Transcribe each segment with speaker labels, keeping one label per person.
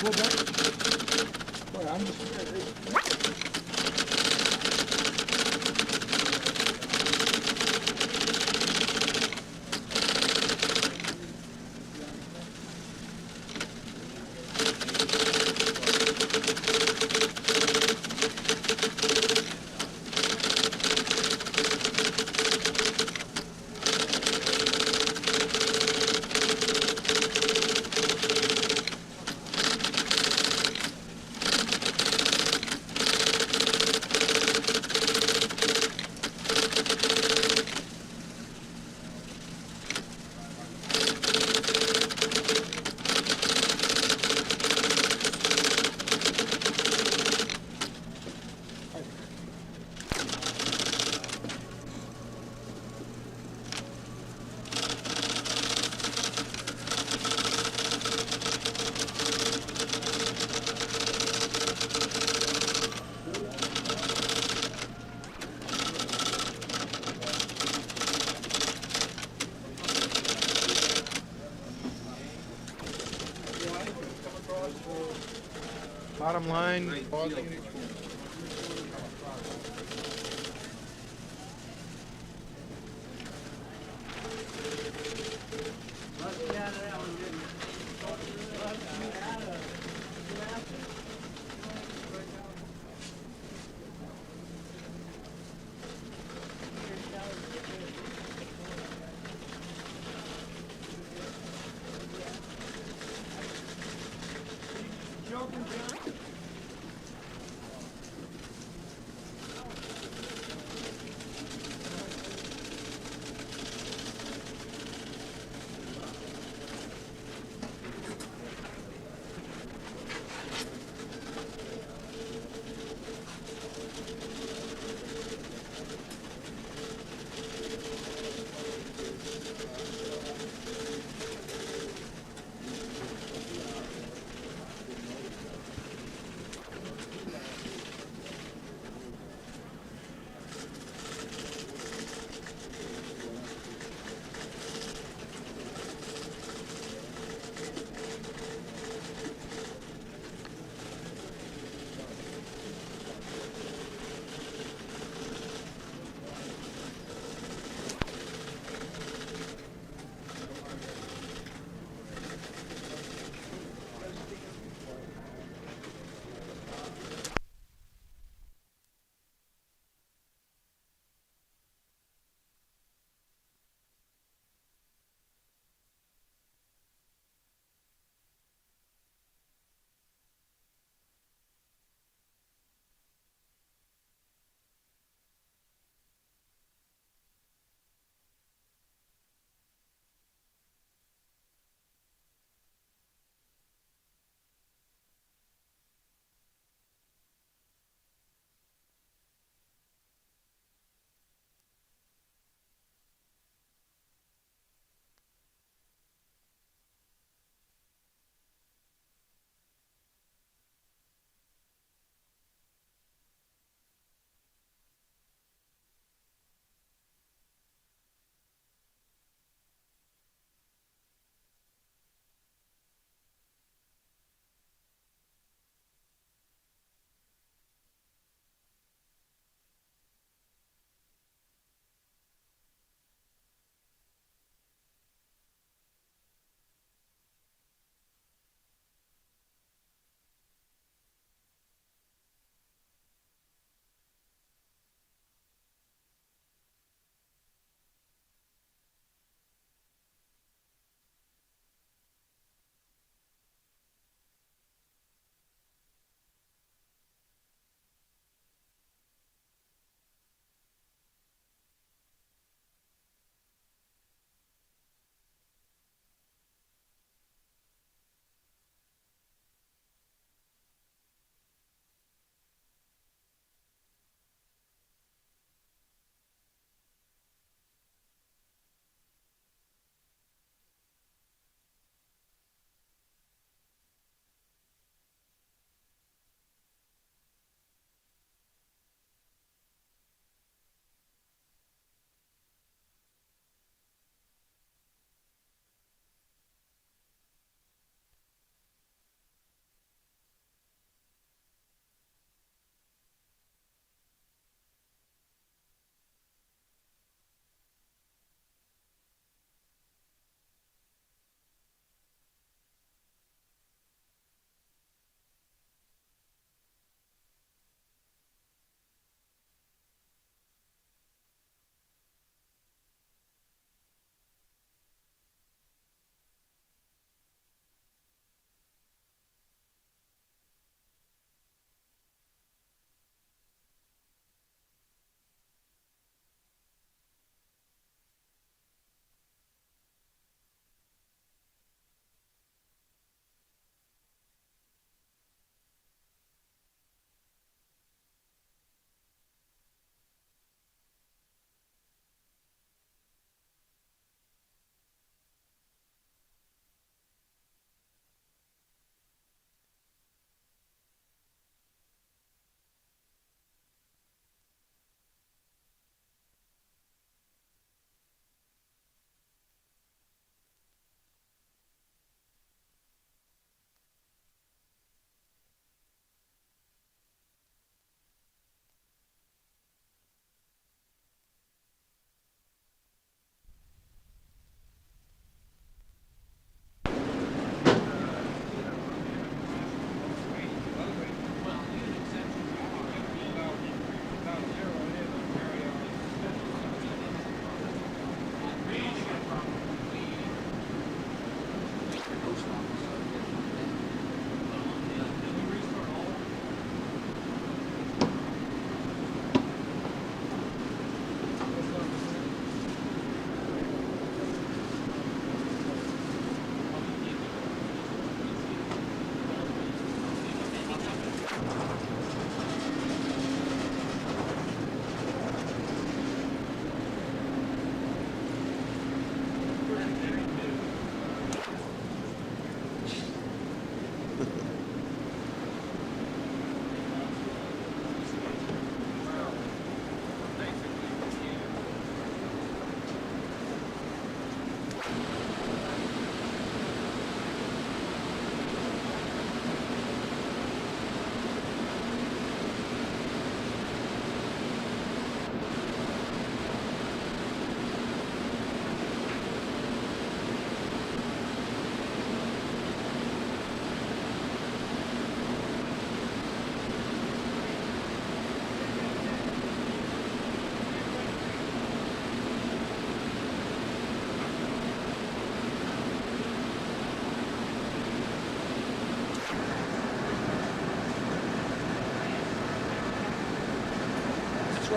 Speaker 1: Well, I'm just...
Speaker 2: Bottom line, pausing.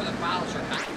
Speaker 1: sure the files are not.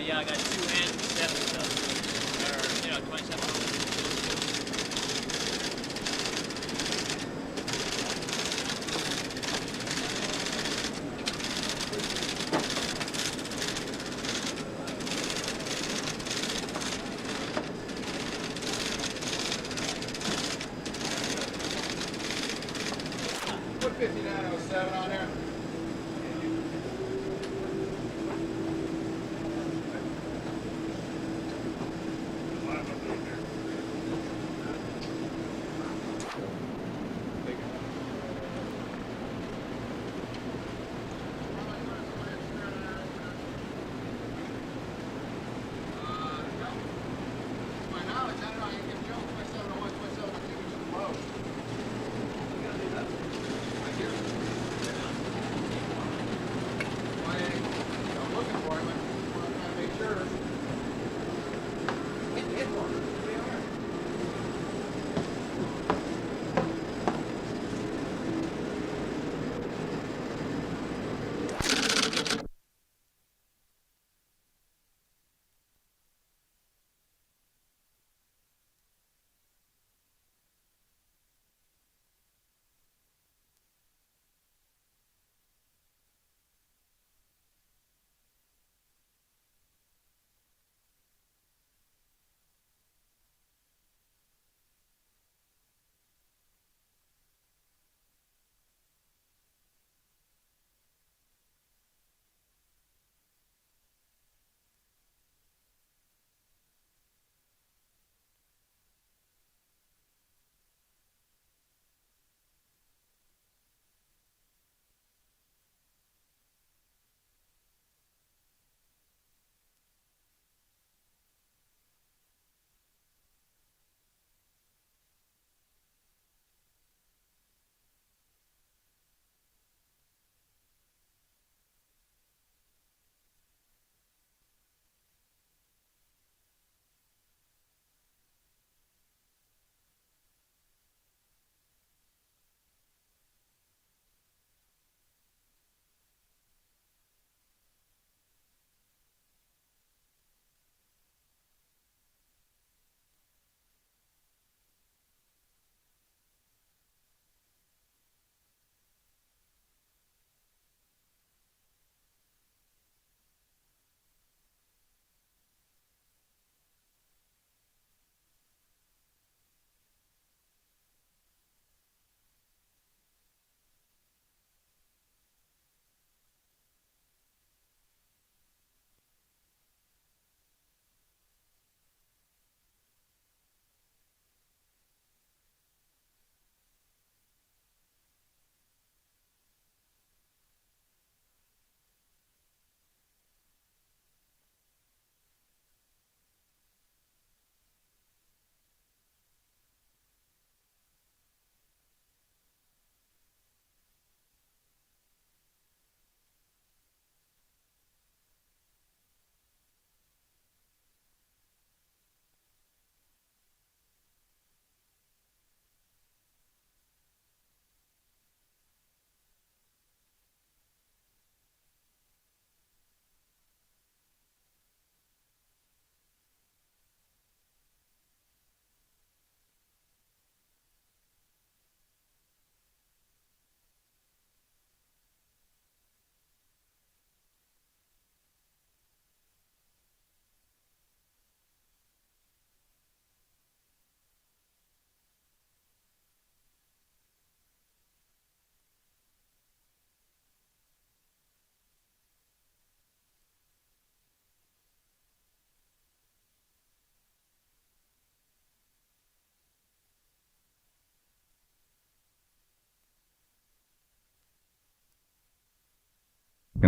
Speaker 2: Yeah, I got 2 and 7 stuff. Or, 27.
Speaker 3: Put 5907 on there.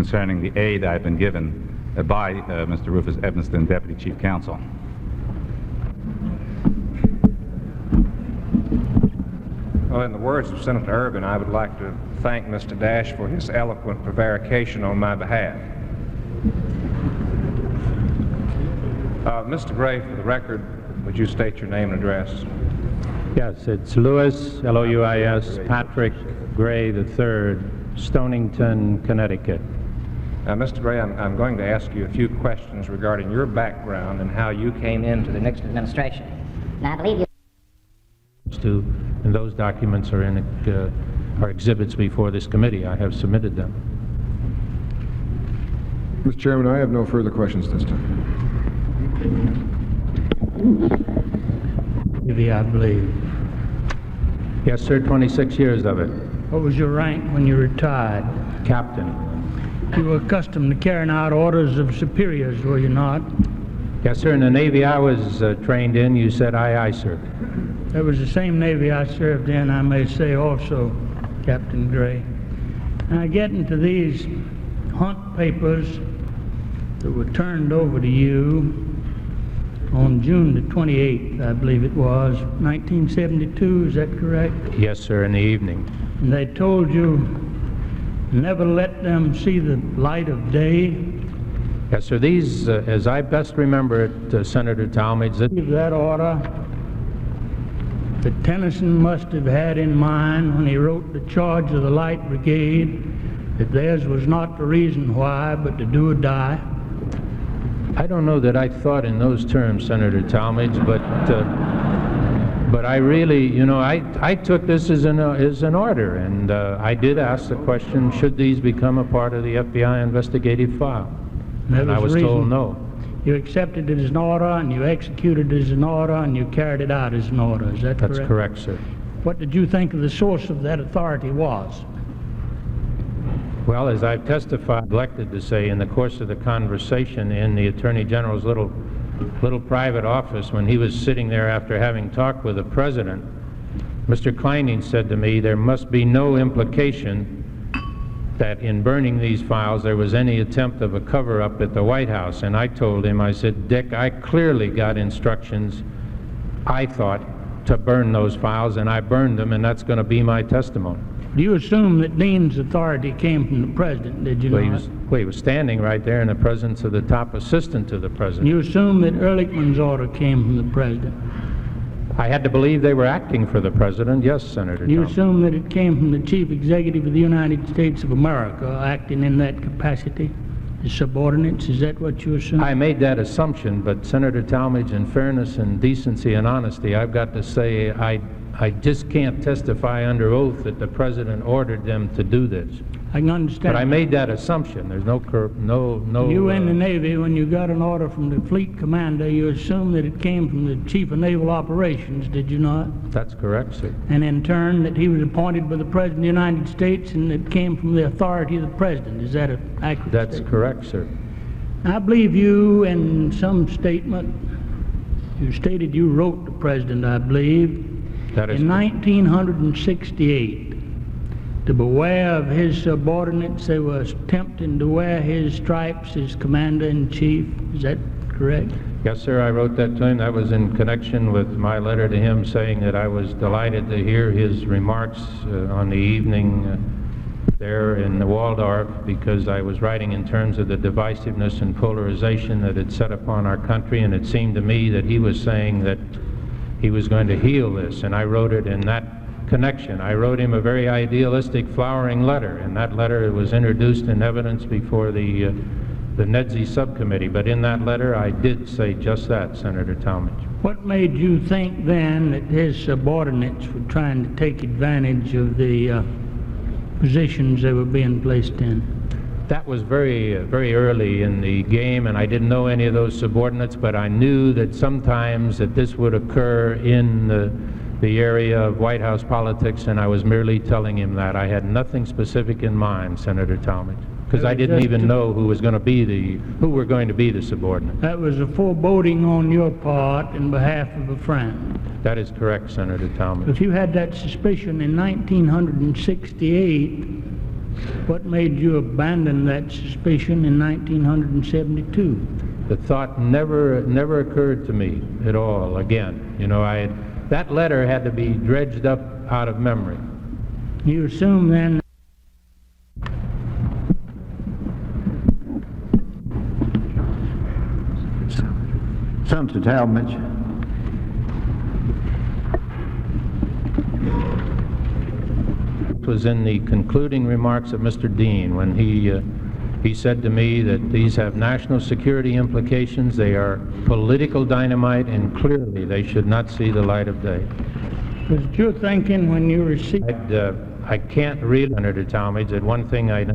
Speaker 1: concerning the aid I've been given by Mr. Rufus Evanston, Deputy Chief Counsel.
Speaker 4: Well, in the words of Senator Urban, I would like to thank Mr. Dash for his eloquent prevarication on my behalf. Mr. Gray, for the record, would you state your name and address?
Speaker 5: Yes, it's Louis, L-O-U-I-S, Patrick Gray III, Stonington, Connecticut.
Speaker 4: Now, Mr. Gray, I'm going to ask you a few questions regarding your background and how you came into the Nixon administration.
Speaker 6: Now, I believe you...
Speaker 5: And those documents are in are exhibits before this committee. I have submitted them.
Speaker 7: Mr. Chairman, I have no further questions this time.
Speaker 8: I believe.
Speaker 5: Yes, sir, 26 years of it.
Speaker 8: What was your rank when you retired?
Speaker 5: Captain.
Speaker 8: You were accustomed to carrying out orders of superiors, were you not?
Speaker 5: Yes, sir, in the Navy I was trained in, you said aye, aye, sir.
Speaker 8: That was the same Navy I served in, I may say also, Captain Gray. Now, getting to these Hunt papers that were turned over to you on June the 28th, I believe it was, 1972, is that correct?
Speaker 5: Yes, sir, in the evening.
Speaker 8: And they told you never let them see the light of day?
Speaker 5: Yes, sir, these, as I best remember it, Senator Talmadge,
Speaker 8: That order that Tennyson must have had in mind when he wrote the charge of the Light Brigade, that theirs was not the reason why, but to do or die.
Speaker 5: I don't know that I thought in those terms, Senator Talmadge, but I really, you know, I took this as an order, and I did ask the question, should these become a part of the FBI investigative file? And I was told no.
Speaker 8: You accepted it as an order, and you executed it as an order, and you carried it out as an order. Is that correct?
Speaker 5: That's correct, sir.
Speaker 8: What did you think of the source of that authority was?
Speaker 5: Well, as I've testified, neglected to say, in the course of the conversation in the Attorney General's little private office, when he was sitting there after having talked with the President, Mr. Kleining said to me, there must be no implication that in burning these files there was any attempt of a cover-up at the White House. And I told him, I said, Dick, I clearly got instructions, I thought, to burn those files, and I burned them, and that's going to be my testimony.
Speaker 8: Do you assume that Dean's authority came from the President, did you not?
Speaker 5: He was standing right there in the presence of the top assistant to the President.
Speaker 8: You assume that Ehrlichman's order came from the President?
Speaker 5: I had to believe they were acting for the President, yes, Senator
Speaker 8: You
Speaker 5: Thomas.
Speaker 8: assume that it came from the Chief Executive of the United States of America, acting in that capacity? His subordinates, is that what you assume?
Speaker 5: I made that assumption, but Senator Talmadge, in fairness and decency and honesty, I've got to say I just can't testify under oath that the President ordered them to do this.
Speaker 8: I can understand.
Speaker 5: But I made that assumption. There's no.
Speaker 8: You in the Navy, when you got an order from the fleet commander, you assumed that it came from the Chief of Naval Operations, did you not?
Speaker 5: That's correct, sir.
Speaker 8: And in turn, that he was appointed by the President of the United States, and it came from the authority of the President. Is that an accurate
Speaker 5: That's
Speaker 8: statement?
Speaker 5: correct, sir.
Speaker 8: I believe you, in some statement, you stated you wrote the President, I believe,
Speaker 5: That is
Speaker 8: in
Speaker 5: correct.
Speaker 8: 1968, to beware of his subordinates. They were attempting to wear his stripes as Commander-in-Chief. Is that correct?
Speaker 5: Yes, sir, I wrote that to him. That was in connection with my letter to him saying that I was delighted to hear his remarks on the evening there in the Waldorf, because I was writing in terms of the divisiveness and polarization that had set upon our country, and it seemed to me that he was saying that he was going to heal this, and I wrote it in that connection. I wrote him a very idealistic, flowering letter, and that letter was introduced in evidence before the NEDSI subcommittee. But in that letter, I did say just that, Senator Talmadge.
Speaker 8: What made you think then that his subordinates were trying to take advantage of the positions they were being placed in?
Speaker 5: That was very early in the game, and I didn't know any of those subordinates, but I knew that sometimes that this would occur in the area of White House politics, and I was merely telling him that. I had nothing specific in mind, Senator Talmadge, because I didn't even know who were going to be the subordinate.
Speaker 8: That was a foreboding on your part in behalf of a friend.
Speaker 5: That is correct, Senator Talmadge.
Speaker 8: If you had that suspicion in 1968, What made you abandon that suspicion in 1972?
Speaker 5: The thought never occurred to me at all again. You know, that letter had to be dredged up out of memory.
Speaker 8: You assume then
Speaker 6: Senator Talmadge.
Speaker 5: It was in the concluding remarks of Mr. Dean when he said to me that these have national security implications, they are political dynamite, and clearly they should not see the light of day.
Speaker 8: was it your thinking when you received?
Speaker 5: I can't really, Senator Talmadge, that one thing I know.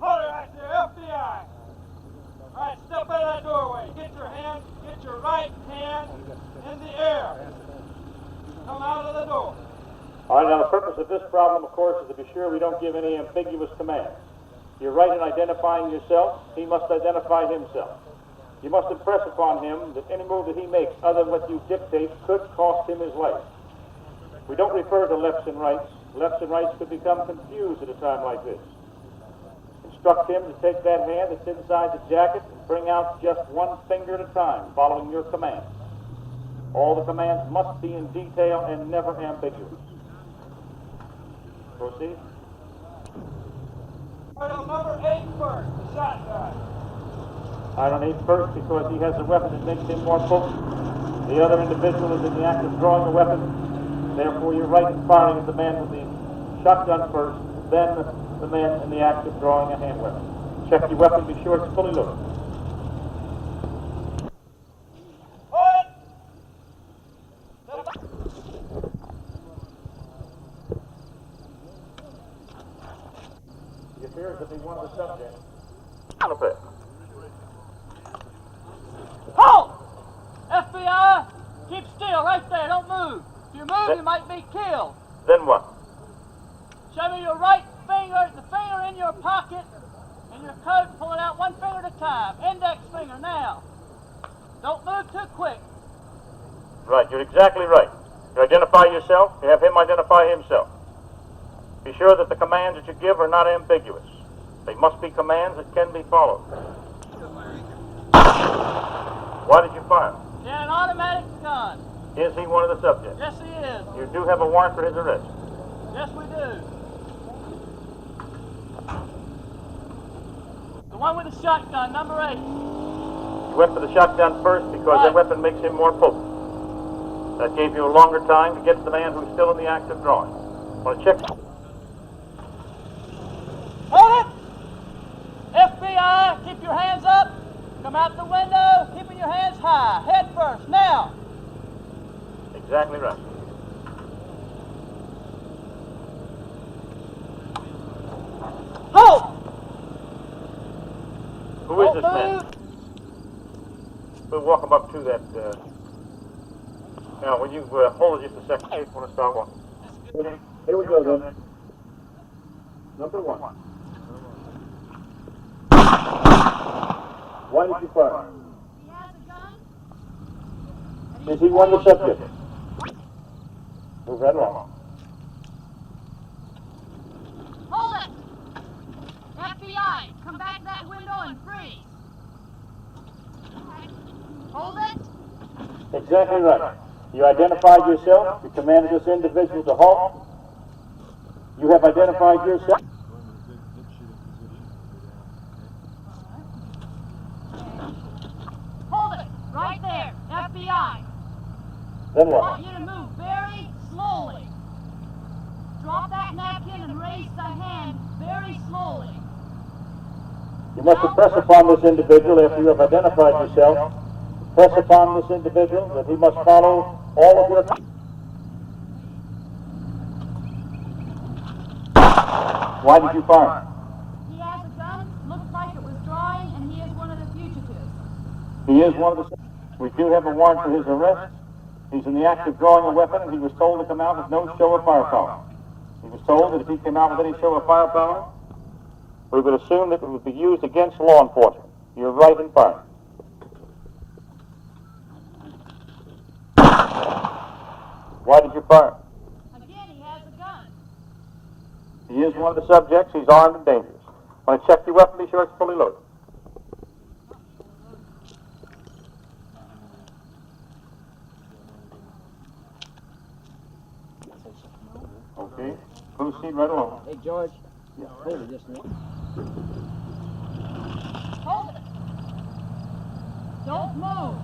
Speaker 3: Hold it right there, FBI. All right, step out of that doorway. Get your right hand in the air. Come out of the door.
Speaker 9: All right, now the purpose of this problem, of course, is to be sure we don't give any ambiguous commands. You're right in identifying yourself. He must identify himself. You must impress upon him that any move that he makes other than what you dictate could cost him his life. We don't refer to lefts and rights. Lefts and rights could become confused at a time like this. Instruct him to take that hand that's inside the jacket and bring out just one finger at a time, following your commands. All the commands must be in detail and never ambiguous. Proceed.
Speaker 3: Item number 8 first, the shotgun.
Speaker 9: Item 8 first because he has a weapon that makes him more potent. The other individual is in the act of drawing a weapon. Therefore, you're right in firing at the man with the shotgun first, then the man in the act of drawing a hand weapon. Check your weapon, be sure it's fully loaded.
Speaker 3: Hold it!
Speaker 9: He appears to be one of the subjects. Counterfeit.
Speaker 2: Halt! FBI! Keep still right there, don't move. If you move, you might be killed.
Speaker 9: Then what?
Speaker 2: Show me your right finger, the finger in your pocket, in your coat, pull it out one finger at a time. Index finger now. Don't move too quick.
Speaker 9: Right, you're exactly right. You identify yourself, you have him identify himself. Be sure that the commands that you give are not ambiguous. They must be commands that can be followed. Why did you fire?
Speaker 2: Yeah, an automatic gun.
Speaker 9: Is he one of the subjects?
Speaker 2: Yes, he is.
Speaker 9: You do have a warrant for his arrest.
Speaker 2: Yes, we do. The one with the shotgun, number 8.
Speaker 9: You went for the shotgun first because that weapon makes him more potent. That gave you a longer time to get to the man who's still in the act of drawing. Want to check?
Speaker 2: Hold it! FBI, keep your hands up. Come out the window, keeping your hands high. Head first, now.
Speaker 9: Exactly right.
Speaker 2: Halt!
Speaker 9: Who is this man? We'll walk him up to that. Now, when you hold it just a second, I want to start walking. Here we go then. Number 1. Why did you fire?
Speaker 10: He has a gun.
Speaker 9: Is he one of the subjects? Move right along.
Speaker 10: Hold it! FBI, come back that window and freeze. Hold it.
Speaker 9: Exactly right. You identified yourself. You commanded this individual to halt. You have identified yourself.
Speaker 10: Hold it! Right there! FBI!
Speaker 9: Then
Speaker 10: I
Speaker 9: what?
Speaker 10: want you to move very slowly. Drop that napkin and raise the hand very slowly.
Speaker 9: You must impress upon this individual, after you have identified yourself, press upon this individual that he must follow all of your... Why did you fire?
Speaker 10: He has a gun, looks like it was drawing, and he is one of the fugitives.
Speaker 9: He is one of the... We do have a warrant for his arrest. He's in the act of drawing a weapon, and he was told to come out with no show of firepower. He was told that if he came out with any show of firepower, we would assume that it would be used against law enforcement. You're right in firing. Why did you fire?
Speaker 10: Again, he has a gun.
Speaker 9: He is one of the subjects. He's armed and dangerous. When I check your weapon, be sure it's fully loaded. Okay. Proceed right along.
Speaker 2: Hey, George. Yeah. Hold it just a minute.
Speaker 10: Hold it. Don't move.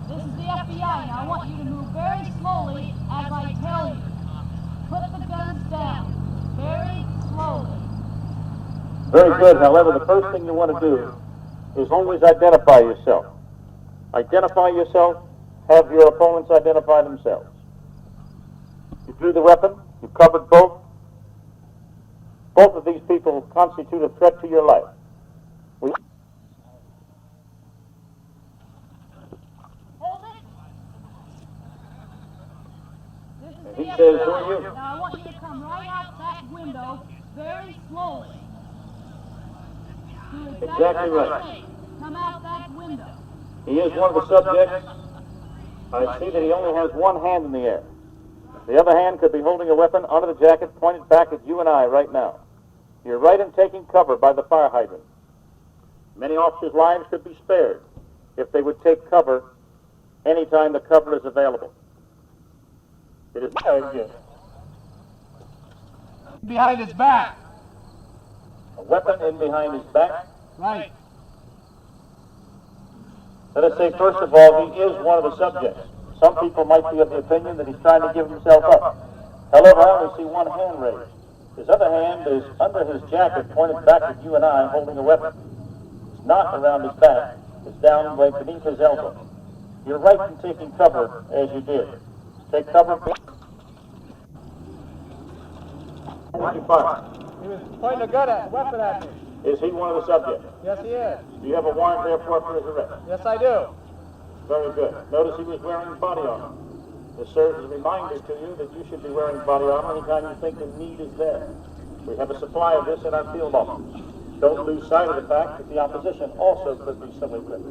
Speaker 10: This is the FBI. Now I want you to move very slowly as I tell you. Put the guns down. Very slowly.
Speaker 9: Very good. However, the first thing you want to do is always identify yourself. Identify yourself. Have your opponents identify themselves. You drew the weapon. You covered both. Both of these people constitute a threat to your life.
Speaker 10: Hold it. This is
Speaker 9: He
Speaker 10: the
Speaker 9: says,
Speaker 10: FBI.
Speaker 9: "Who are you?"
Speaker 10: Now I want you to come right out that window very slowly. Do
Speaker 9: Exactly
Speaker 10: the
Speaker 9: right.
Speaker 10: same. Come out that window.
Speaker 9: He is one of the subjects. I see that he only has one hand in the air. The other hand could be holding a weapon under the jacket pointed back at you and I right now. You're right in taking cover by the fire hydrant. Many officers' lives could be spared if they would take cover anytime the cover is available. It is
Speaker 3: Behind his back.
Speaker 9: a weapon in behind his back.
Speaker 3: Right.
Speaker 9: Let us say, first of all, he is one of the subjects. Some people might be of the opinion that he's trying to give himself up. However, I only see one hand raised. His other hand is under his jacket, pointed back at you and I, holding a weapon. It's not around his back. It's down right beneath his elbow. You're right in taking cover as you did. Take cover. Why did you fire?
Speaker 3: He was pointing a gun at, weapon at me.
Speaker 9: Is he one of the subjects?
Speaker 3: Yes, he is.
Speaker 9: Do you have a warrant, therefore, for his arrest?
Speaker 3: Yes, I do.
Speaker 9: Very good. Notice he was wearing body armor. This serves as a reminder to you that you should be wearing body armor anytime you think the need is there. We have a supply of this in our field office. Don't lose sight of the fact that the opposition also could be so equipped.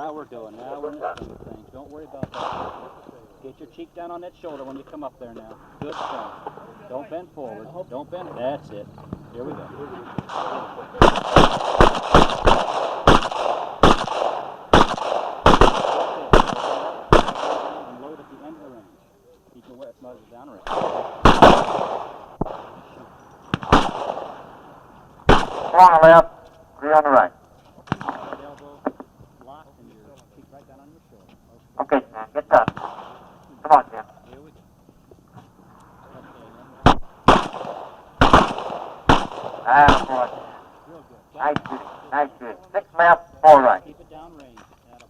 Speaker 11: Now we're doing. Now we're in the swing of things. Don't worry about that. Get your cheek down on that shoulder when you come up there now. Good thing. Don't bend forward. Don't bend. That's it. Here we go. And load at the end of the range. Keep your wet muzzle down range.
Speaker 6: 4 on the left, 3 on the right. Okay, Sam, get done. Come on, Jim.
Speaker 11: Here we go.
Speaker 6: Ah, boy.
Speaker 11: Real good.
Speaker 6: Nice shooting. Nice shooting. 6 left, 4 right.
Speaker 11: Keep it down range.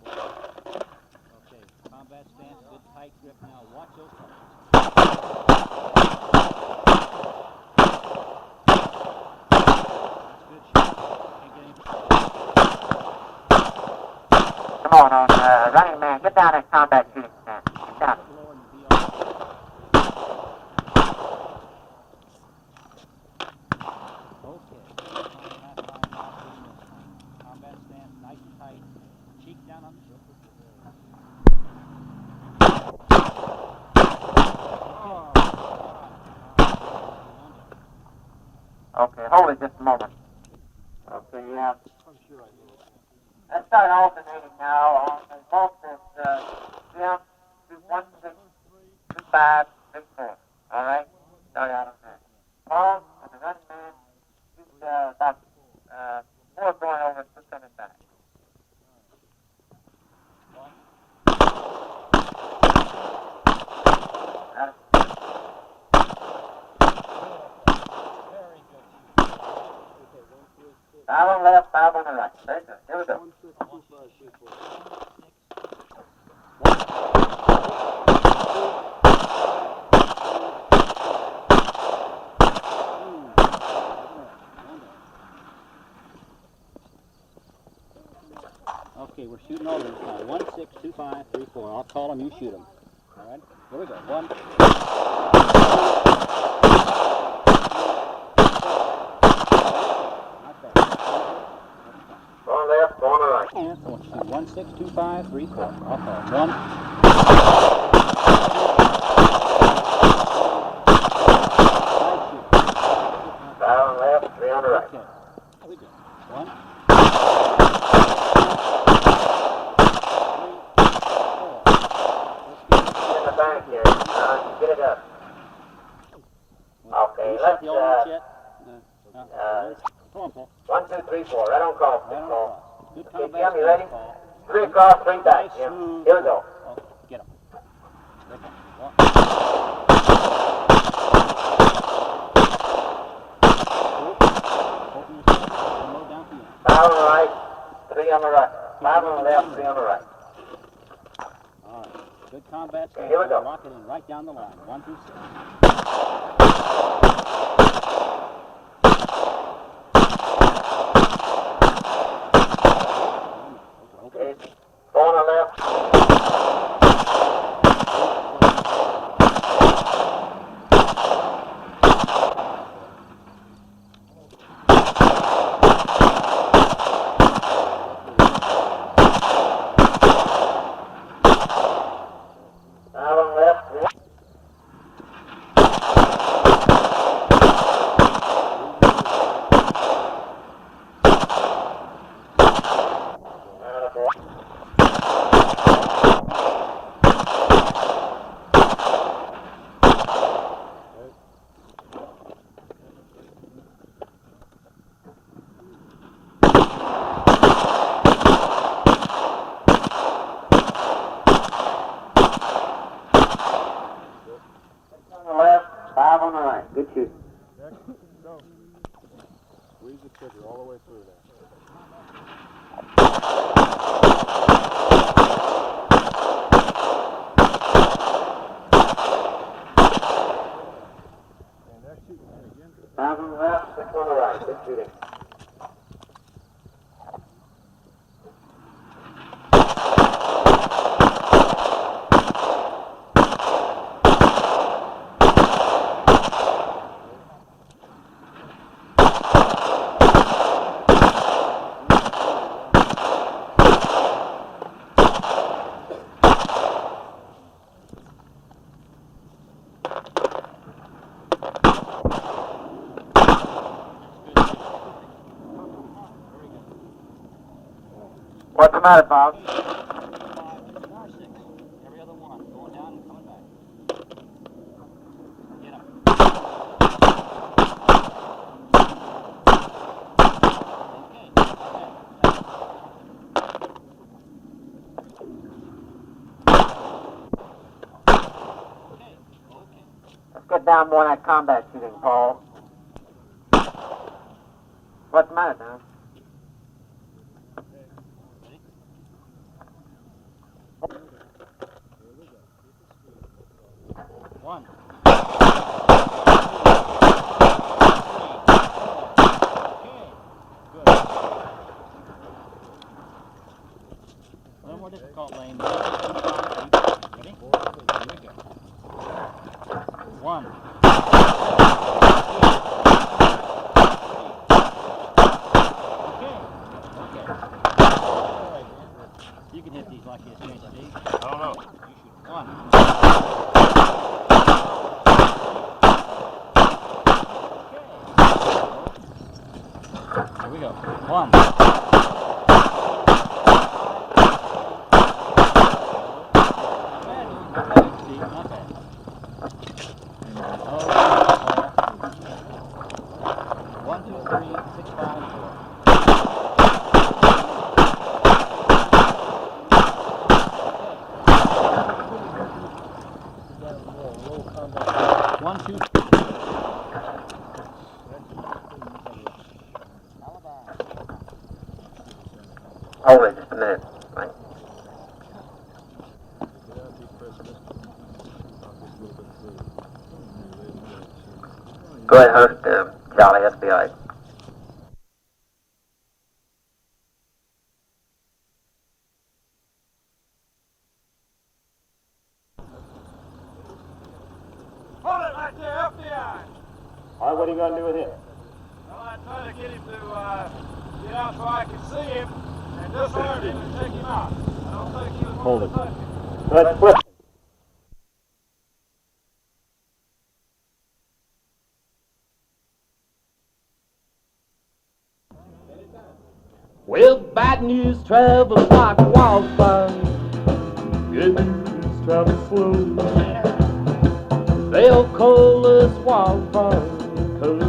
Speaker 11: Okay, combat stance, good tight grip now. Watch those targets. Good shot. Can't get any...
Speaker 6: Come on, running man. Get down in combat shooting stand. Get down.
Speaker 11: Combat stance, nice and tight. Cheek down on the shoulder.
Speaker 6: Okay, hold it just a moment. Okay, yeah. Let's start alternating now on the both is 1, 6, 2, 5, 6, 4. All right? Start out on that. Paul, and the running man, shoot about 4 going over, 2 coming back. Five on the left, 5 on the right. Very good. Here we go.
Speaker 11: Okay, we're shooting all these now. 1, 6, 2, 5, 3, 4. I'll call them, you shoot them. All right? Here we go. 1.
Speaker 6: One left, one on the right.
Speaker 11: And I want you to shoot 1, 6, 2, 5, 3, 4. I'll call them. 1.
Speaker 6: Five on the left, 3 on the right.
Speaker 11: Okay. How we doing? 1. 3, 4. Let's get it.
Speaker 6: In the bank here. Get it up. Okay,
Speaker 11: You shot
Speaker 6: let's,
Speaker 11: the orange yet? Come on, Paul.
Speaker 6: 1, 2, 3, 4. Right on call.
Speaker 11: Right on
Speaker 6: Call.
Speaker 11: across. Good
Speaker 6: Okay,
Speaker 11: combat.
Speaker 6: Jim, you ready?
Speaker 11: Paul.
Speaker 6: 3 across, 3 back,
Speaker 11: Nice,
Speaker 6: Jim.
Speaker 11: smooth.
Speaker 6: Here we go.
Speaker 11: Oh, get him. There it comes. 1. Open your sights and load down to you.
Speaker 6: 5 on the right, 3 on the right. 5 on the left, 3 on the right.
Speaker 11: All right. Good combat.
Speaker 6: Okay, here we go.
Speaker 11: Lock it in right down the line. 1 through 6.
Speaker 6: Okay, 4 on the left. Five on the left.
Speaker 9: Squeeze the trigger all the way through there. And that's shooting again.
Speaker 6: 1,000 left, 6 on the right. Good shooting. What's the matter, Bob?
Speaker 11: Every other one, going down and coming back. Get him. Okay.
Speaker 6: Let's get down more on that combat shooting, Paul. What's the matter, Dan?
Speaker 11: One. Good. A little more difficult lane. Ready? Here we go. One. Okay. You can hit these like this, can't you, Steve?
Speaker 9: I don't know.
Speaker 11: You shoot one. Here we go. One. Not bad, Steve. Not bad. Oh, 1, 2, 3, 6, 5, 4. One, two.
Speaker 6: Hold it just a minute. Right. Go ahead, host Charlie, FBI.
Speaker 3: Hold it right there, FBI.
Speaker 9: All right, what are you going to do with him?
Speaker 3: Well, I'm trying to get him to get out so I can see him and disarm him and take him out. I don't think he was
Speaker 9: Hold
Speaker 3: going
Speaker 9: it.
Speaker 3: to touch him.
Speaker 9: Let's flip.
Speaker 12: Well, bad news travels like wildfire. Good news travels slow. They'll call us wildfire, 'cause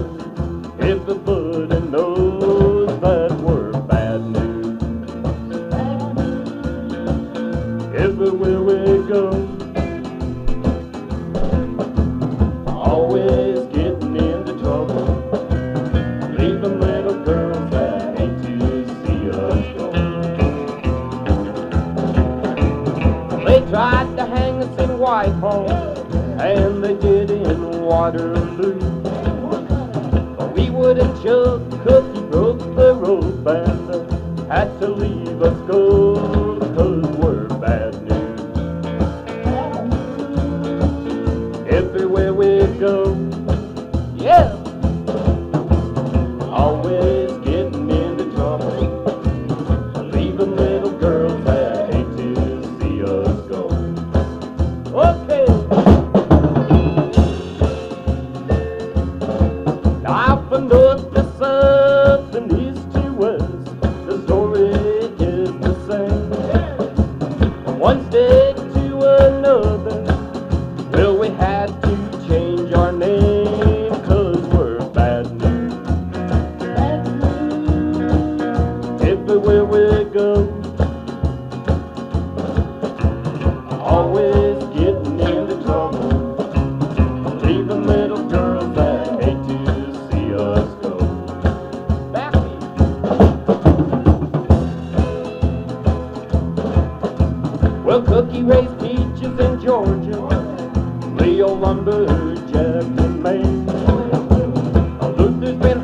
Speaker 12: everybody knows that we're bad news. Everywhere we go, always getting into trouble, leaving little girls that hate to see us go. They tried to hang us in Whitehall, and they did in Waterloo, but we wouldn't judge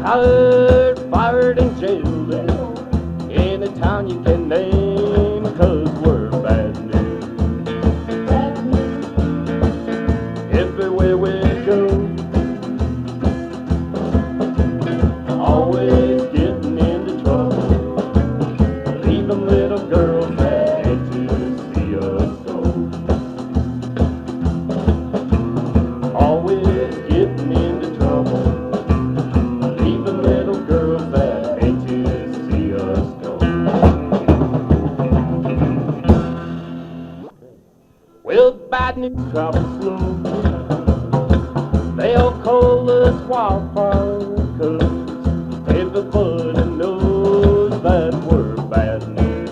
Speaker 12: hurt, fired, and jailed in a town you can name, 'cause we're bad news. Everywhere we go, always getting into trouble, leaving little girls that hate to see us go. Always getting into trouble, leaving little girls that hate to see us go. Well, bad news travels slow. They'll call us wildfire, 'cause everybody knows that we're bad news.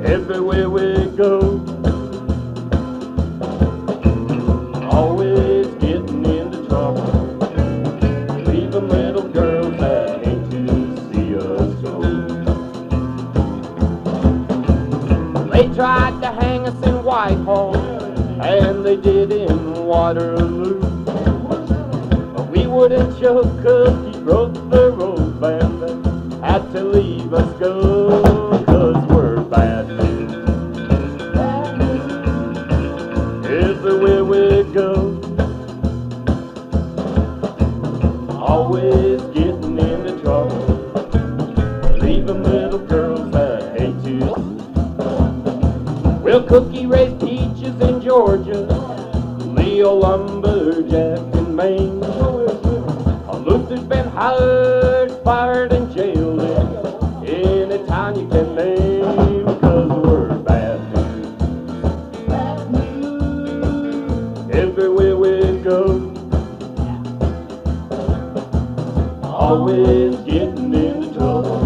Speaker 12: Everywhere we go, always getting into trouble, leaving little girls that hate to see us go. They tried to hang us in Whitehall, and they did in Waterloo. But we wouldn't show 'cause he broke the rules, and they had to leave us go, 'cause we're bad news. Everywhere we go, always getting into trouble, leaving little girls that hate to. Well, Cookie raised peaches in Georgia, Leo lumberjack in Maine. Luther's been hired, fired, and jailed in a town you can name, 'cause we're bad news. Everywhere we go, always getting into trouble,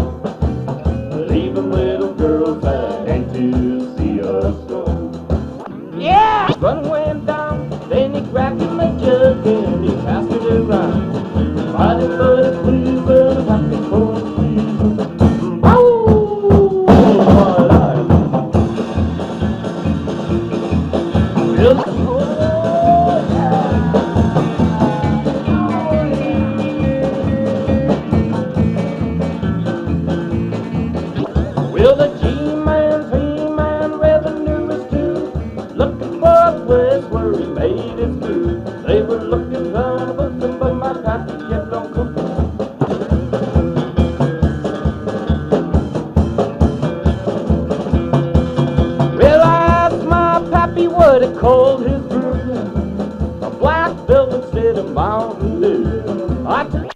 Speaker 12: leaving little girls that hate to see us go. Yeah! Run him down, then he grabbed him a jug and he passed it around. Fighting for the Cleveland, happy for the Cleveland. Oh, what I will the Will the G-Man, P-Man, revenue is due, looking for a place where he made his food. They were looking for a booking, but my pappy kept on cooking. Well, I asked my pappy what he called his brew, a black velvet instead of Mountain Dew. I took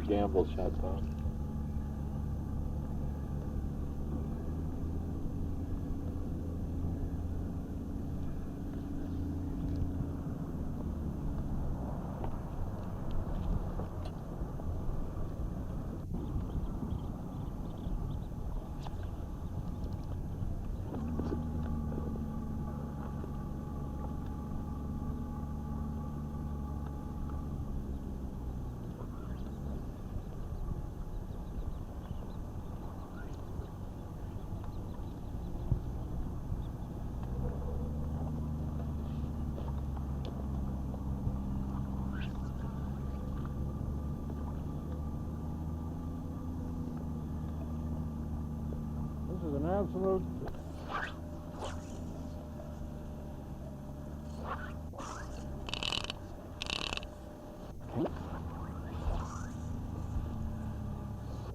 Speaker 13: gamble shots off.
Speaker 3: This is an absolute...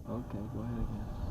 Speaker 13: Okay, go ahead again.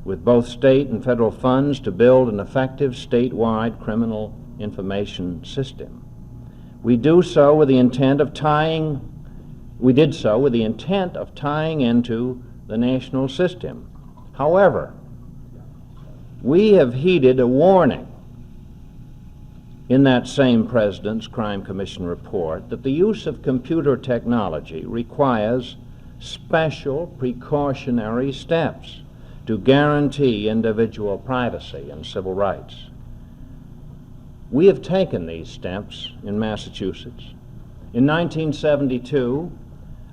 Speaker 14: with both state and federal funds to build an effective statewide criminal information system. We did so with the intent of tying into the national system. However, we have heeded a warning in that same President's Crime Commission report that the use of computer technology requires special precautionary steps to guarantee individual privacy and civil rights. We have taken these steps in Massachusetts. In 1972,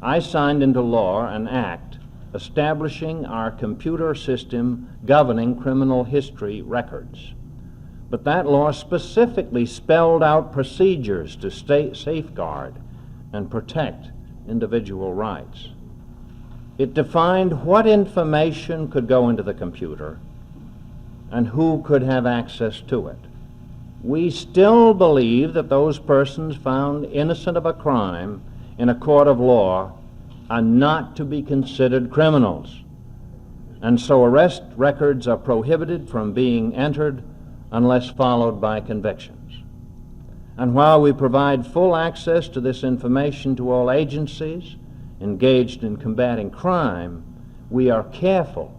Speaker 14: I signed into law an act establishing our computer system governing criminal history records. But that law specifically spelled out procedures to safeguard and protect individual rights. It defined what information could go into the computer and who could have access to it. We still believe that those persons found innocent of a crime in a court of law are not to be considered criminals, and so arrest records are prohibited from being entered unless followed by convictions. And while we provide full access to this information to all agencies engaged in combating crime, we are careful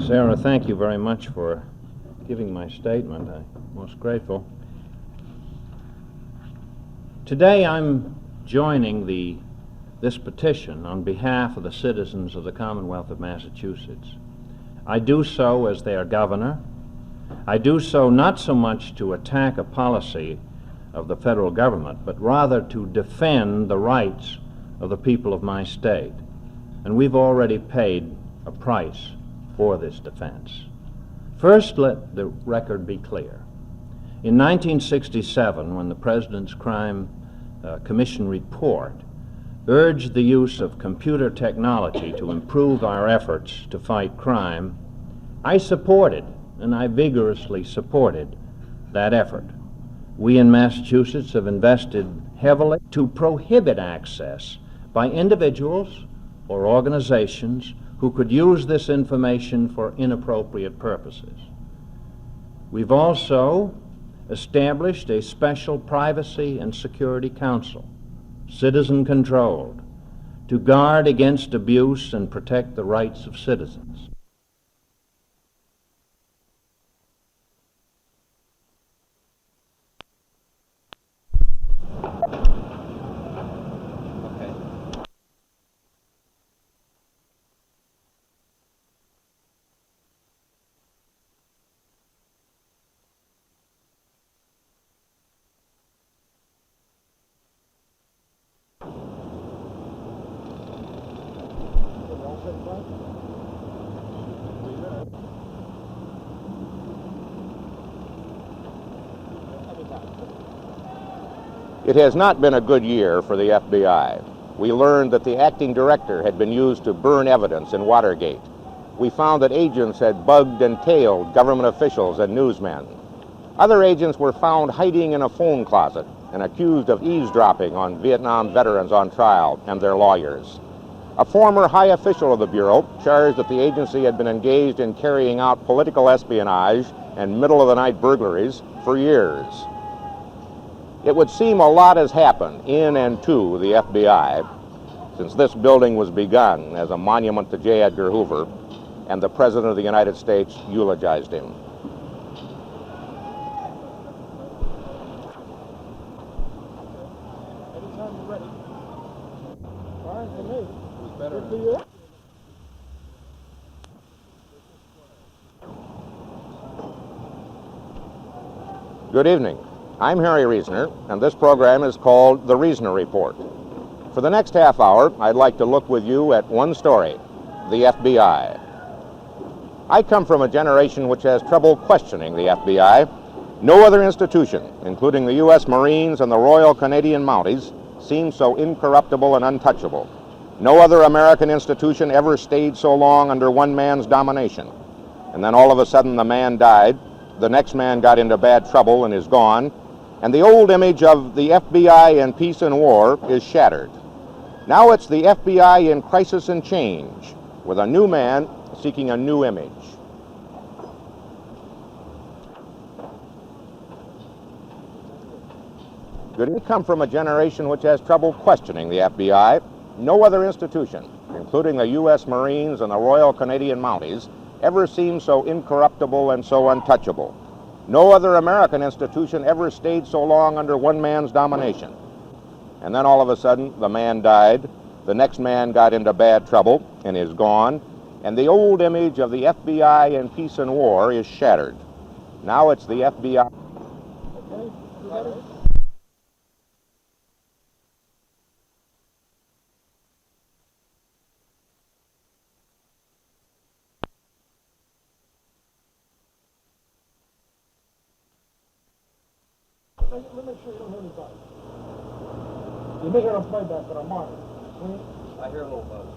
Speaker 14: Sarah, thank you very much for giving my statement. I'm most grateful. Today I'm joining this petition on behalf of the citizens of the Commonwealth of Massachusetts. I do so as their governor. I do so not so much to attack a policy of the federal government, but rather to defend the rights of the people of my state. And we've already paid a price for this defense. First, let the record be clear. In 1967, when the President's Crime Commission report urged the use of computer technology to improve our efforts to fight crime, I supported, and I vigorously supported, that effort. We in Massachusetts have invested heavily to prohibit access by individuals or organizations who could use this information for inappropriate purposes. We've also established a special privacy and security council, citizen-controlled, to guard against abuse and protect the rights of citizens.
Speaker 15: It has not been a good year for the FBI. We learned that the acting director had been used to burn evidence in Watergate. We found that agents had bugged and tailed government officials and newsmen. Other agents were found hiding in a phone closet and accused of eavesdropping on Vietnam veterans on trial and their lawyers. A former high official of the Bureau charged that the agency had been engaged in carrying out political espionage and middle-of-the-night burglaries for years. It would seem a lot has happened in and to the FBI since this building was begun as a monument to J. Edgar Hoover and the President of the United States eulogized him.
Speaker 3: Anytime you're ready. Fine for me. Good for you.
Speaker 15: Good evening. I'm Harry Reasoner, and this program is called The Reasoner Report. For the next half hour, I'd like to look with you at one story, the FBI. I come from a generation which has trouble questioning the FBI. No other institution, including the U.S. Marines and the Royal Canadian Mounties, seems so incorruptible and untouchable. No other American institution ever stayed so long under one man's domination. And then all of a sudden the man died, the next man got into bad trouble and is gone, and the old image of the FBI in peace and war is shattered. Now it's the FBI in crisis and change, with a new man seeking a new image. We come from a generation which has trouble questioning the FBI. No other institution, including the U.S. Marines and the Royal Canadian Mounties, ever seemed so incorruptible and so untouchable. No other American institution ever stayed so long under one man's domination. And then all of a sudden, the man died, the next man got into bad trouble and is gone, and the old image of the FBI in peace and war is shattered. Now it's the FBI.
Speaker 3: Let me make sure you don't hurt anybody. You may hear them playback, but I'm on it.
Speaker 11: I hear a little buzz.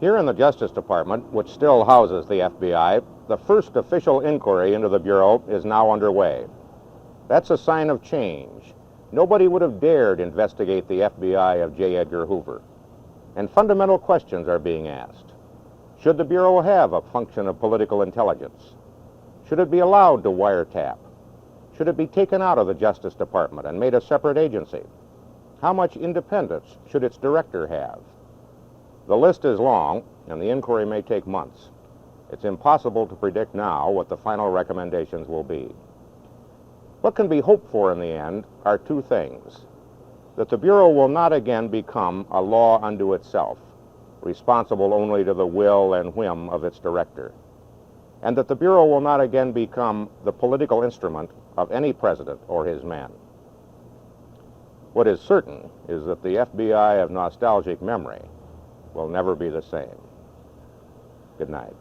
Speaker 15: Here in the Justice Department, which still houses the FBI, the first official inquiry into the Bureau is now underway. That's a sign of change. Nobody would have dared investigate the FBI of J. Edgar Hoover. And fundamental questions are being asked. Should the Bureau have a function of political intelligence? Should it be allowed to wiretap? Should it be taken out of the Justice Department and made a separate agency? How much independence should its director have? The list is long, and the inquiry may take months. It's impossible to predict now what the final recommendations will be. What can be hoped for in the end are two things: that the Bureau will not again become a law unto itself, responsible only to the will and whim of its director, and that the Bureau will not again become the political instrument of any president or his men. What is certain is that the FBI of nostalgic memory will never be the same. Good night.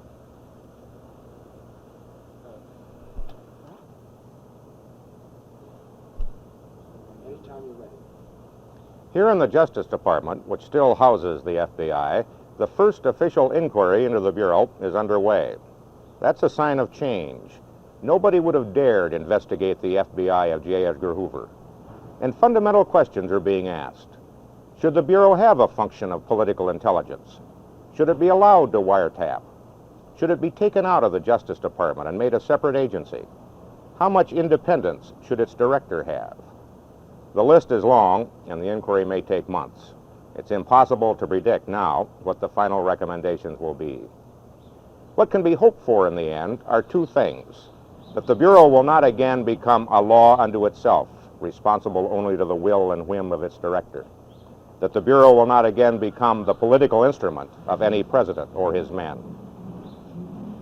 Speaker 15: Here in the Justice Department, which still houses the FBI, the first official inquiry into the Bureau is underway. That's a sign of change. Nobody would have dared investigate the FBI of J. Edgar Hoover. And fundamental questions are being asked. Should the Bureau have a function of political intelligence? Should it be allowed to wiretap? Should it be taken out of the Justice Department and made a separate agency? How much independence should its director have? The list is long, and the inquiry may take months. It's impossible to predict now what the final recommendations will be. What can be hoped for in the end are two things: that the Bureau will not again become a law unto itself, responsible only to the will and whim of its director, that the Bureau will not again become the political instrument of any president or his men.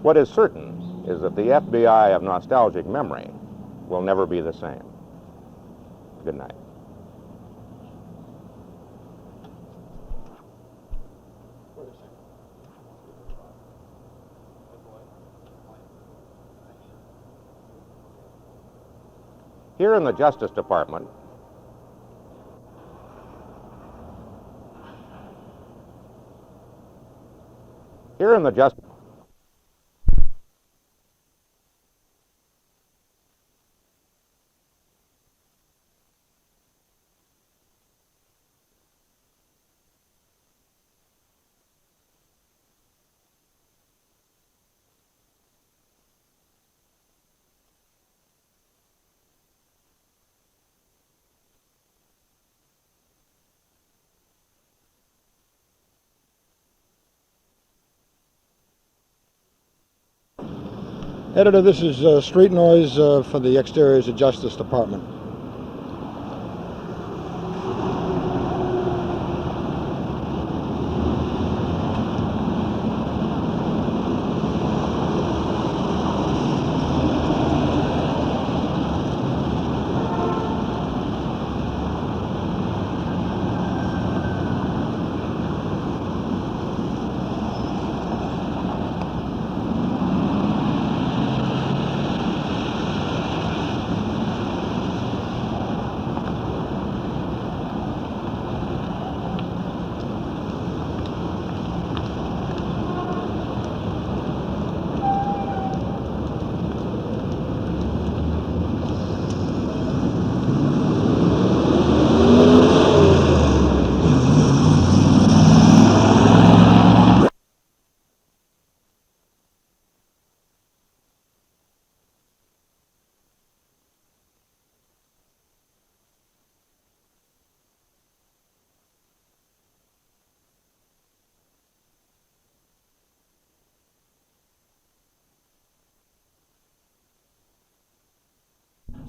Speaker 15: What is certain is that the FBI of nostalgic memory will never be the same. Good night. Here in the Justice Department,
Speaker 16: Editor, this is street noise for the exteriors of Justice Department.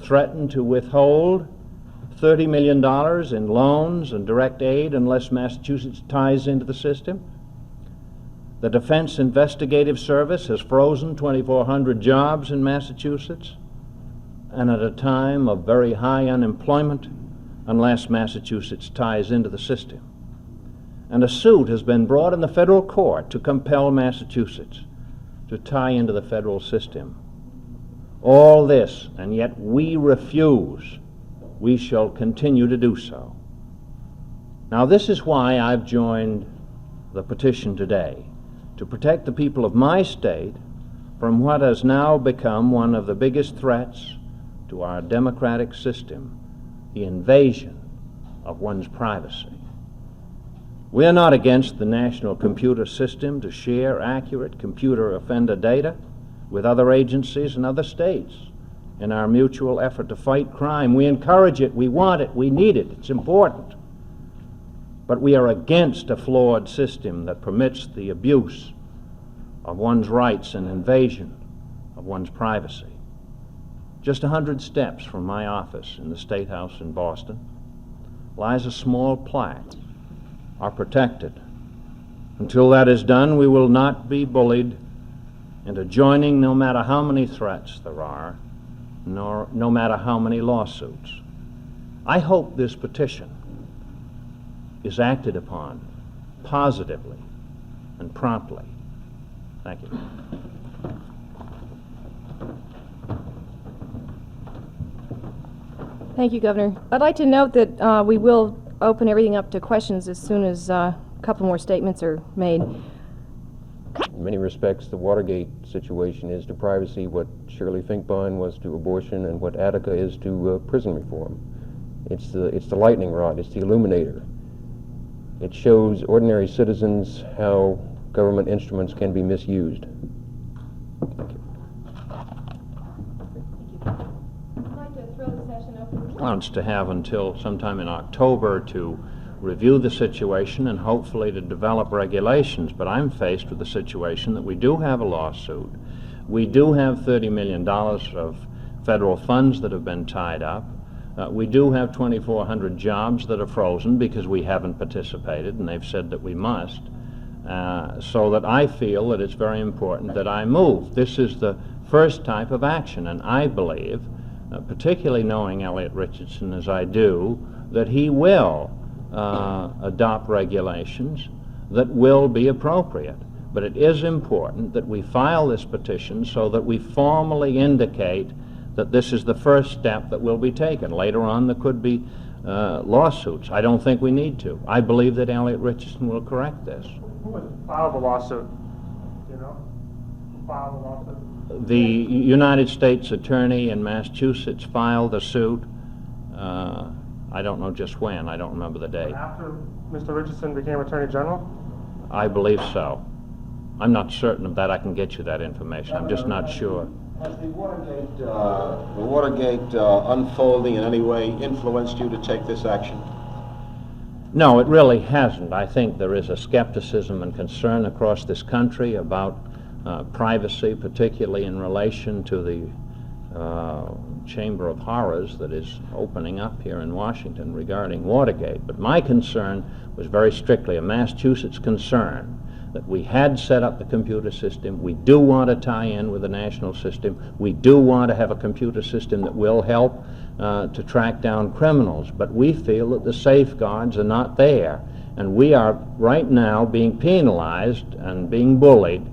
Speaker 14: threatened to withhold $30 million in loans and direct aid unless Massachusetts ties into the system. The Defense Investigative Service has frozen 2,400 jobs in Massachusetts, and at a time of very high unemployment, unless Massachusetts ties into the system. And a suit has been brought in the federal court to compel Massachusetts to tie into the federal system. All this, and yet we refuse. We shall continue to do so. Now, this is why I've joined the petition today, to protect the people of my state from what has now become one of the biggest threats to our democratic system, the invasion of one's privacy. We are not against the national computer system to share accurate computer offender data with other agencies and other states in our mutual effort to fight crime. We encourage it, we want it, we need it, it's important. But we are against a flawed system that permits the abuse of one's rights and invasion of one's privacy. Just 100 steps from my office in the State House in Boston lies a small plaque, "Are protected." Until that is done, we will not be bullied into joining no matter how many threats there are, nor no matter how many lawsuits. I hope this petition is acted upon positively and promptly. Thank you.
Speaker 17: Thank you, Governor. I'd like to note that we will open everything up to questions as soon as a couple more statements are made.
Speaker 18: In many respects, the Watergate situation is to privacy what Shirley Finkbein was to abortion and what Attica is to prison reform. It's the lightning rod, it's the illuminator. It shows ordinary citizens how government instruments can be misused.
Speaker 14: Wants to have until sometime in October to review the situation and hopefully to develop regulations, but I'm faced with the situation that we do have a lawsuit. We do have $30 million of federal funds that have been tied up. We do have 2,400 jobs that are frozen because we haven't participated, and they've said that we must. So that I feel that it's very important that I move. This is the first type of action, and I believe, particularly knowing Elliot Richardson as I do, that he will adopt regulations that will be appropriate. But it is important that we file this petition so that we formally indicate that this is the first step that will be taken. Later on there could be lawsuits. I don't think we need to. I believe that Elliot Richardson will correct this.
Speaker 19: Who would file the lawsuit? Do you know? Who filed the lawsuit?
Speaker 14: The United States Attorney in Massachusetts filed a suit. I don't know just when. I don't remember the date.
Speaker 19: After Mr. Richardson became Attorney General?
Speaker 14: I believe so. I'm not certain of that. I can get you that information. I'm just not sure.
Speaker 20: Has the Watergate unfolding in any way influenced you to take this action?
Speaker 14: No, it really hasn't. I think there is a skepticism and concern across this country about privacy, particularly in relation to the Chamber of Horrors that is opening up here in Washington regarding Watergate. But my concern was very strictly a Massachusetts concern, that we had set up the computer system. We do want to tie in with the national system. We do want to have a computer system that will help to track down criminals. But we feel that the safeguards are not there. And we are right now being penalized and being bullied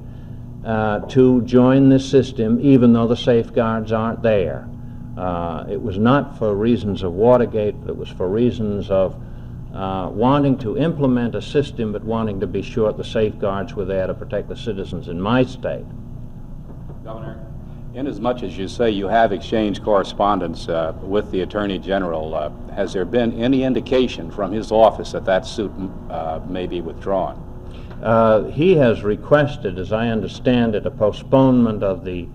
Speaker 14: to join this system even though the safeguards aren't there. It was not for reasons of Watergate, but it was for reasons of wanting to implement a system but wanting to be sure the safeguards were there to protect the citizens in my state.
Speaker 21: Governor, inasmuch as you say you have exchanged correspondence with the Attorney General, has there been any indication from his office that that suit may be withdrawn?
Speaker 14: He has requested, as I understand it, a postponement of the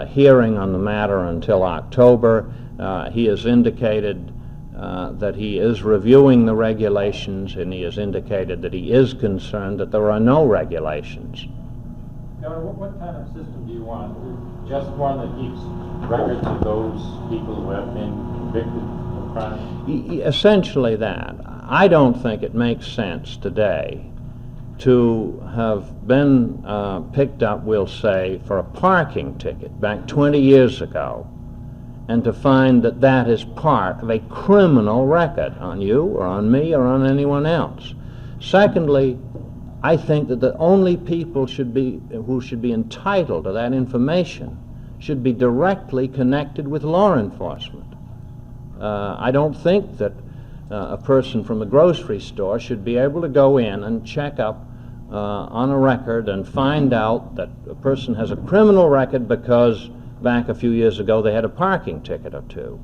Speaker 14: hearing on the matter until October. He has indicated that he is reviewing the regulations, and he has indicated that he is concerned that there are no regulations.
Speaker 5: Governor, what kind of system do you want? Just one that keeps records of those people who have been convicted of crime?
Speaker 14: Essentially that. I don't think it makes sense today to have been picked up, we'll say, for a parking ticket back 20 years ago, and to find that that is part of a criminal record on you or on me or on anyone else. Secondly, I think that the only people who should be entitled to that information should be directly connected with law enforcement. I don't think that a person from a grocery store should be able to go in and check up on a record and find out that a person has a criminal record because back a few years ago they had a parking ticket or two.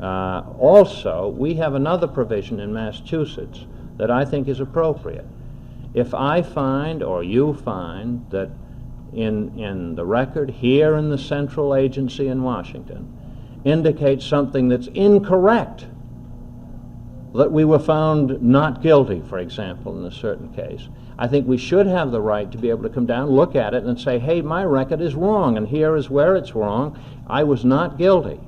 Speaker 14: Also, we have another provision in Massachusetts that I think is appropriate. If I find or you find that in the record here in the central agency in Washington indicates something that's incorrect, that we were found not guilty, for example, in a certain case, I think we should have the right to be able to come down, look at it, and say, hey, my record is wrong, and here is where it's wrong. I was not guilty.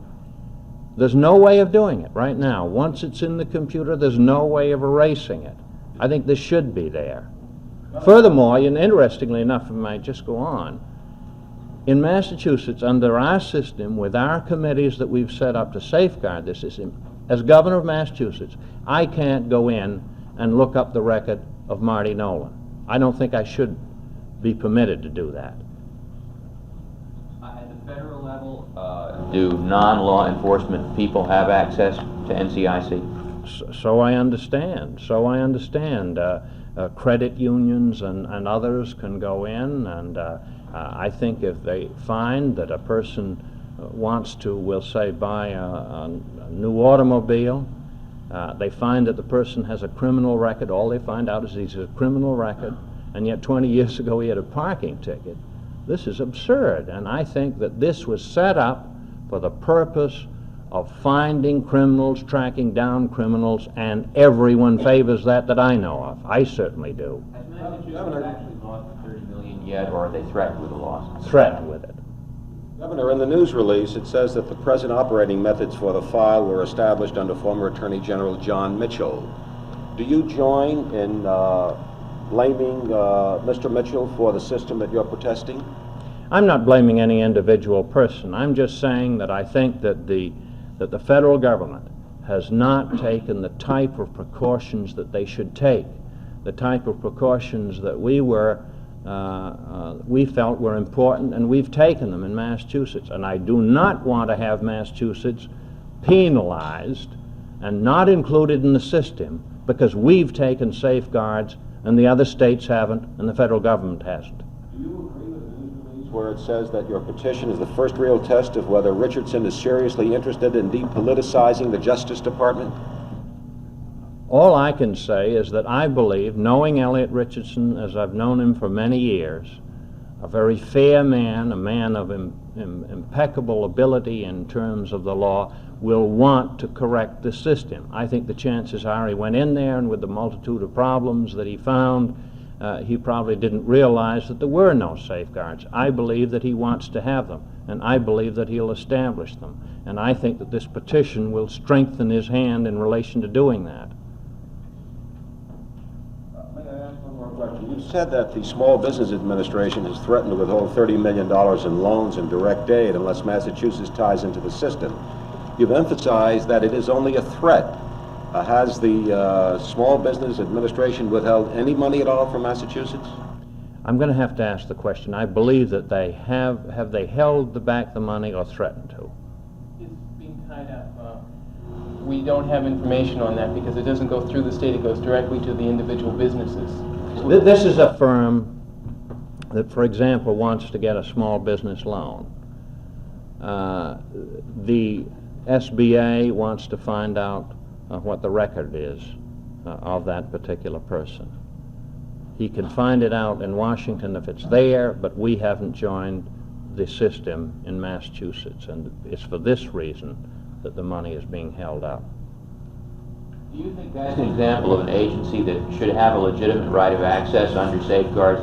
Speaker 14: There's no way of doing it right now. Once it's in the computer, there's no way of erasing it. I think this should be there. Furthermore, and interestingly enough, if I might just go on, in Massachusetts, under our system, with our committees that we've set up to safeguard this system, as governor of Massachusetts, I can't go in and look up the record of Marty Nolan. I don't think I should be permitted to do that.
Speaker 1: At the federal level, do non-law enforcement people have access to NCIC?
Speaker 14: So I understand. Credit unions and others can go in, and I think if they find that a person wants to, we'll say, buy a new automobile, they find that the person has a criminal record. All they find out is he's a criminal record, and yet 20 years ago he had a parking ticket. This is absurd, and I think that this was set up for the purpose of finding criminals, tracking down criminals, and everyone favors that I know of. I certainly do.
Speaker 1: Has Massachusetts actually lost $30 million yet, or are they threatened with a loss?
Speaker 14: Threatened with it.
Speaker 20: Governor, in the news release, it says that the present operating methods for the file were established under former Attorney General John Mitchell. Do you join in blaming Mr. Mitchell for the system that you're protesting?
Speaker 14: I'm not blaming any individual person. I'm just saying that I think that the federal government has not taken the type of precautions that they should take, the type of precautions that we felt were important, and we've taken them in Massachusetts. And I do not want to have Massachusetts penalized and not included in the system because we've taken safeguards and the other states haven't and the federal government hasn't.
Speaker 20: Do you agree with the news release where it says that your petition is the first real test of whether Richardson is seriously interested in depoliticizing the Justice Department?
Speaker 14: All I can say is that I believe, knowing Elliot Richardson as I've known him for many years, a very fair man, a man of impeccable ability in terms of the law, will want to correct the system. I think the chances are he went in there, and with the multitude of problems that he found, he probably didn't realize that there were no safeguards. I believe that he wants to have them, and I believe that he'll establish them. And I think that this petition will strengthen his hand in relation to doing that.
Speaker 20: You said that the Small Business Administration has threatened to withhold $30 million in loans and direct aid unless Massachusetts ties into the system. You've emphasized that it is only a threat. Has the Small Business Administration withheld any money at all from Massachusetts?
Speaker 14: I'm going to have to ask the question. I believe that they have they held back the money or threatened to?
Speaker 13: It's being tied up. We don't have information on that because it doesn't go through the state. It goes directly to the individual businesses.
Speaker 14: This is a firm that, for example, wants to get a small business loan. The SBA wants to find out what the record is of that particular person. He can find it out in Washington if it's there, but we haven't joined the system in Massachusetts, and it's for this reason that the money is being held up.
Speaker 1: Do you think that's an example of an agency that should have a legitimate right of access under safeguards?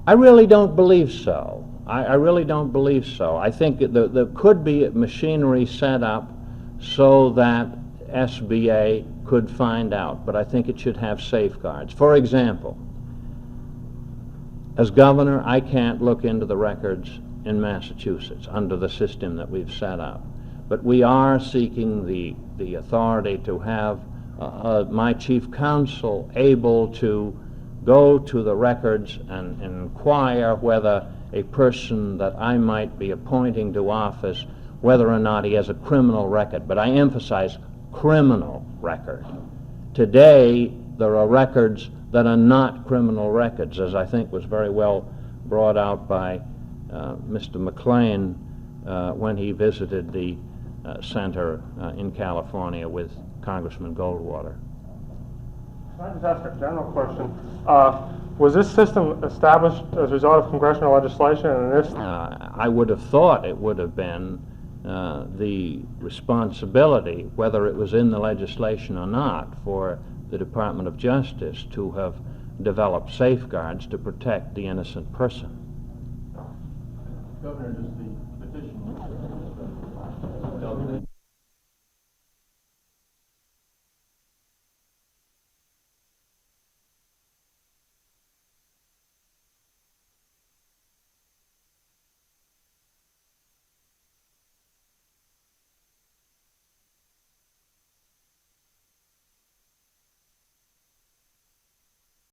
Speaker 14: I really don't believe so. I really don't believe so. I think that there could be machinery set up so that SBA could find out, but I think it should have safeguards. For example, as governor, I can't look into the records in Massachusetts under the system that we've set up. but we are seeking the authority to have my chief counsel able to go to the records and inquire whether a person that I might be appointing to office, whether or not he has a criminal record. But I emphasize criminal record. Today, there are records that are not criminal records, as I think was very well brought out by Mr. McLean when he visited the center in California with Congressman Goldwater.
Speaker 19: Can I just ask a general question? Was this system established as a result of congressional legislation? And this
Speaker 14: I would have thought it would have been the responsibility, whether it was in the legislation or not, for the Department of Justice to have developed safeguards to protect the innocent person.
Speaker 4: Governor, does the petition